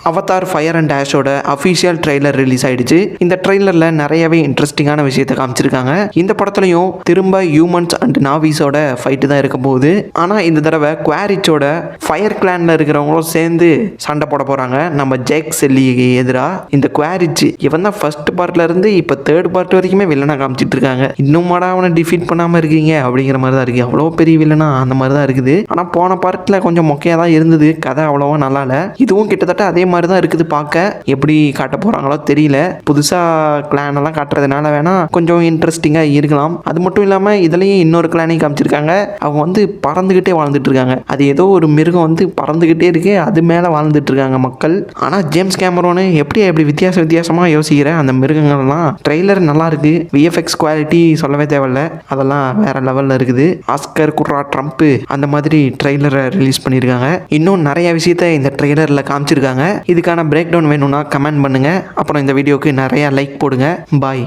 Avatar fire and டேஷோட official trailer release ஆயிடுச்சு. இந்த ட்ரெய்லரில் நிறையவே இன்ட்ரெஸ்டிங்கான விஷயத்தை காமிச்சிருக்காங்க. இந்த படத்துலையும் திரும்ப ஹியூமன்ஸ் அண்ட் நாவிஸோட ஃபைட்டு தான் இருக்க போகுது. ஆனால் இந்த தடவை குவாரிச்சோட ஃபயர் கிளானில் இருக்கிறவங்களும் சேர்ந்து சண்டை போட போகிறாங்க நம்ம ஜேக் செல்லிக்கு எதிராக. இந்த குவாரிச் இவன் தான் ஃபர்ஸ்ட் பார்ட்ல இருந்து இப்போ தேர்ட் பார்ட் வரைக்குமே வில்லனா காமிச்சிட்டு இருக்காங்க. இன்னும் அவனை டிஃபீட் பண்ணாமல் இருக்கீங்க அப்படிங்கிற மாதிரி தான் இருக்குது. அவ்வளோ பெரிய வில்லனா அந்த மாதிரி தான் இருக்குது. ஆனால் போன பார்ட்டில் கொஞ்சம் மொக்கையாக தான் இருந்தது. கதை அவ்வளோவா நல்லா இல்லை. இதுவும் கிட்டத்தட்ட அதே மாதிரி தான் இருக்குது. பார்க்க எப்படி காட்ட போறாங்களோ தெரியல. புதுசா கிளான் எல்லாம் காட்டுறதுனால வேணா கொஞ்சம் இன்ட்ரெஸ்டிங்கா இருக்கலாம். அது மட்டும் இல்லாம இதுலயும் இன்னொரு கிளானையும் காமிச்சிருக்காங்க. அவங்க வந்து பறந்துகிட்டே வாழ்ந்துட்டு இருக்காங்க. அது ஏதோ ஒரு மிருகம் வந்து பறந்துகிட்டே இருக்கு, அது மேல வாழ்ந்துட்டு இருக்காங்க மக்கள். ஆனா ஜேம்ஸ் கேமரோனு எப்படி வித்தியாசமா யோசிக்கிற அந்த மிருகங்கள்லாம். ட்ரெய்லர் நல்லா இருக்கு. விஎஃப்எக்ஸ் குவாலிட்டி சொல்லவே தேவையில்ல, அதெல்லாம் வேற லெவல்ல இருக்குது. ஆஸ்கர் குர்ரா ட்ரம்ப் அந்த மாதிரி ட்ரெய்லரை ரிலீஸ் பண்ணியிருக்காங்க. இன்னும் நிறைய விஷயத்த இந்த ட்ரெய்லர்ல காமிச்சிருக்காங்க. இதுக்கான பிரேக் டவுன் வேணும்னா கமெண்ட் பண்ணுங்க. அப்புறம் இந்த வீடியோக்கு நிறைய லைக் போடுங்க. பாய்.